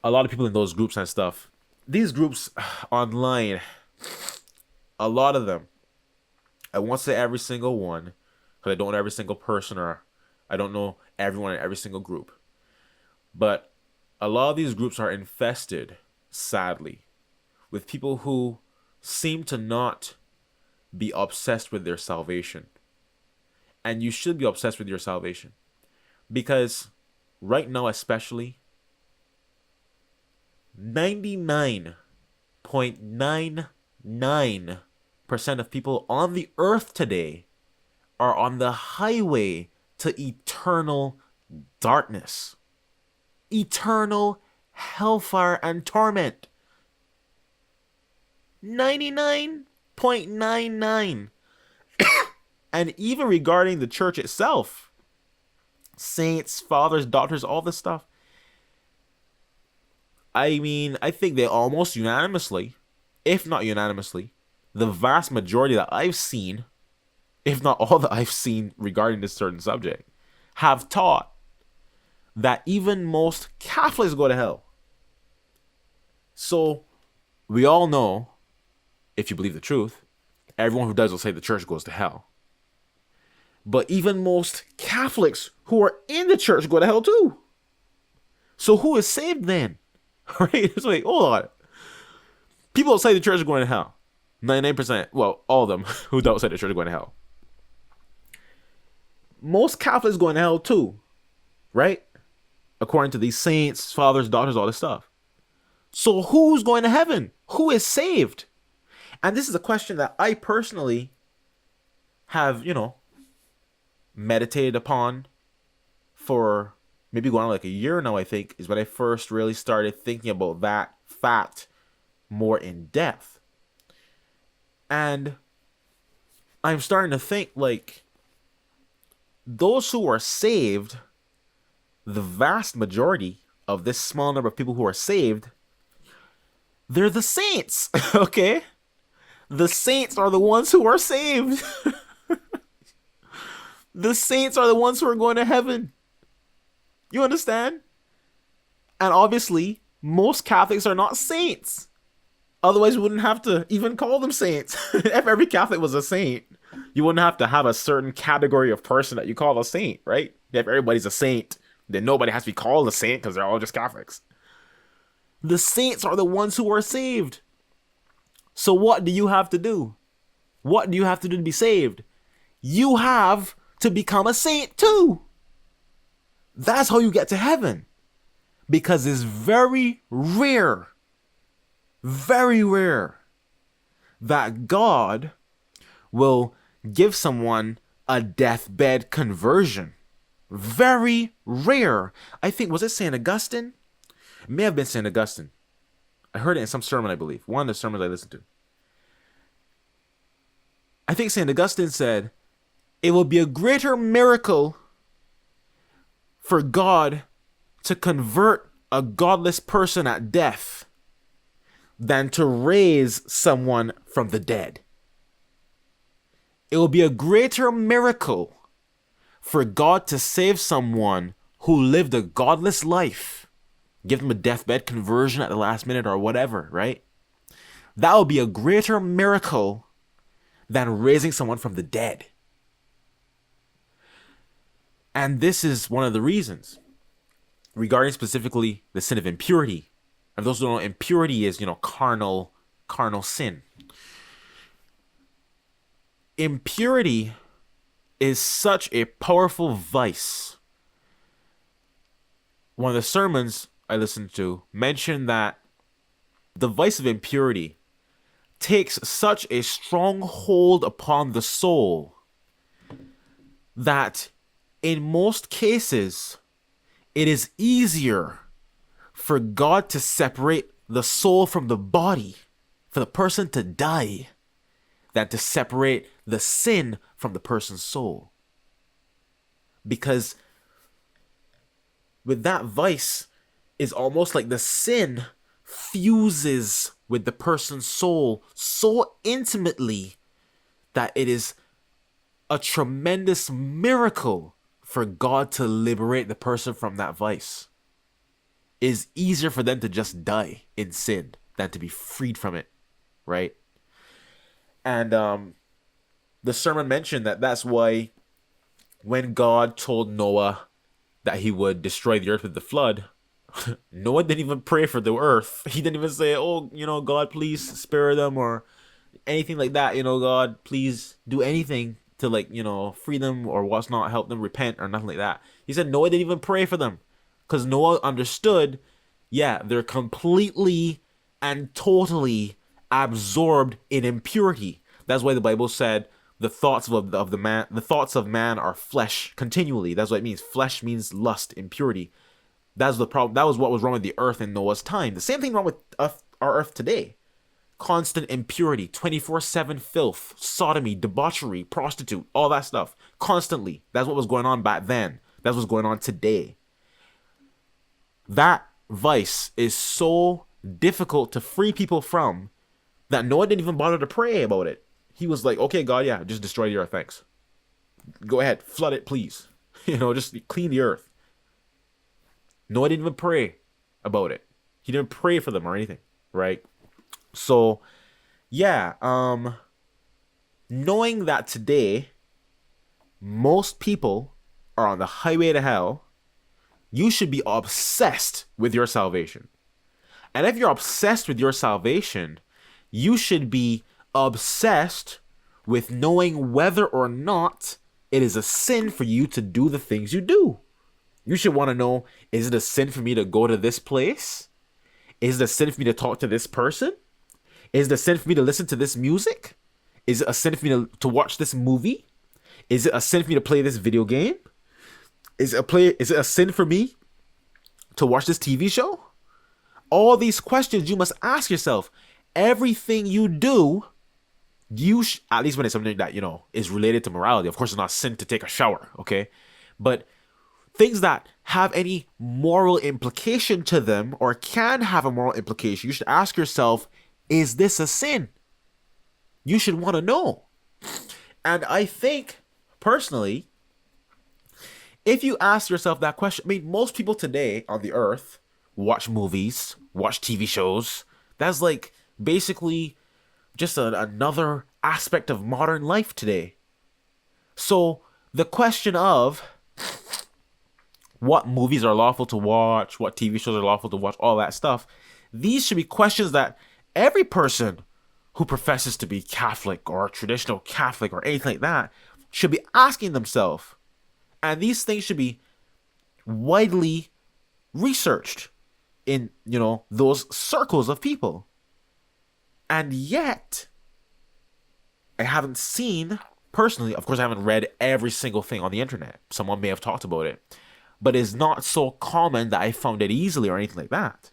a lot of people in those groups and stuff. These groups online, a lot of them, I won't say every single one, because I don't know every single person or I don't know everyone in every single group. But a lot of these groups are infested, sadly, with people who seem to not be obsessed with their salvation. And you should be obsessed with your salvation. Because right now, especially, 99.99% of people on the earth today are on the highway to eternal darkness, eternal hellfire and torment. 99.99. And even regarding the church itself, saints, fathers, doctors, all this stuff, I mean, I think they almost unanimously, if not unanimously, the vast majority that I've seen, if not all that I've seen regarding this certain subject, have taught that even most Catholics go to hell. So, we all know, if you believe the truth, everyone who does will say the church goes to hell. But even most Catholics who are in the church go to hell too. So who is saved then? Right? It's like, hold on. People say the church is going to hell. 99%, well, all of them who don't say the church is going to hell. Most Catholics going to hell too. Right? According to these saints, fathers, daughters, all this stuff. So who's going to heaven? Who is saved? And this is a question that I personally have, meditated upon for maybe going on like a year now, I think, is when I first really started thinking about that fact more in depth. And I'm starting to think like those who are saved, the vast majority of this small number of people who are saved, they're the saints, okay? The saints are the ones who are saved. The saints are the ones who are going to heaven. You understand? And obviously, most Catholics are not saints. Otherwise, we wouldn't have to even call them saints. If every Catholic was a saint, you wouldn't have to have a certain category of person that you call a saint, right? If everybody's a saint, then nobody has to be called a saint because they're all just Catholics. The saints are the ones who are saved. So what do you have to do? What do you have to do to be saved? You have to become a saint too. That's how you get to heaven. Because it's very rare that God will give someone a deathbed conversion. Very rare. I think, was it St. Augustine? It may have been St. Augustine. I heard it in some sermon, I believe. One of the sermons I listened to. I think St. Augustine said, it will be a greater miracle for God to convert a godless person at death than to raise someone from the dead. It will be a greater miracle for God to save someone who lived a godless life, give them a deathbed conversion at the last minute or whatever, right? That will be a greater miracle than raising someone from the dead. And this is one of the reasons regarding specifically the sin of impurity. And those who don't know, impurity is, carnal sin. Impurity is such a powerful vice. One of the sermons I listened to mentioned that the vice of impurity takes such a strong hold upon the soul that in most cases, it is easier for God to separate the soul from the body, for the person to die, than to separate the sin from the person's soul. Because with that vice, it's almost like the sin fuses with the person's soul so intimately that it is a tremendous miracle for God to liberate the person from that vice. is easier for them to just die in sin than to be freed from it, right? And the sermon mentioned that that's why when God told Noah that he would destroy the earth with the flood, Noah didn't even pray for the earth. He didn't even say, "Oh, God, please spare them," or anything like that. God, please do anything to, like, free them or what's not, help them repent or nothing like that. He said Noah didn't even pray for them because Noah understood, yeah, they're completely and totally absorbed in impurity. That's why the Bible said the thoughts of man are flesh continually. That's what it means. Flesh means lust, impurity. That's the problem. That was what was wrong with the earth in Noah's time. The same thing wrong with our earth today. Constant impurity, 24/7 filth, sodomy, debauchery, prostitute, all that stuff. Constantly. That's what was going on back then. That's what's going on today. That vice is so difficult to free people from that Noah didn't even bother to pray about it. He was like, okay, God, yeah, just destroy the earth, thanks. Go ahead, flood it, please. Just clean the earth. Noah didn't even pray about it. He didn't pray for them or anything, right? So, yeah, knowing that today most people are on the highway to hell, you should be obsessed with your salvation. And if you're obsessed with your salvation, you should be obsessed with knowing whether or not it is a sin for you to do the things you do. You should want to know, is it a sin for me to go to this place? Is it a sin for me to talk to this person? Is it a sin for me to listen to this music? Is it a sin for me to watch this movie? Is it a sin for me to play this video game? Is it a sin for me to watch this TV show? All these questions you must ask yourself. Everything you do, at least when it's something that, is related to morality. Of course, it's not sin to take a shower, okay? But things that have any moral implication to them or can have a moral implication, you should ask yourself, is this a sin? You should want to know. And I think, personally, if you ask yourself that question, most people today on the earth watch movies, watch TV shows. That's like basically just another aspect of modern life today. So the question of what movies are lawful to watch, what TV shows are lawful to watch, all that stuff, these should be questions that every person who professes to be Catholic or traditional Catholic or anything like that should be asking themselves. And these things should be widely researched in, those circles of people. And yet, I haven't seen, personally, of course I haven't read every single thing on the internet. Someone may have talked about it. But it's not so common that I found it easily or anything like that.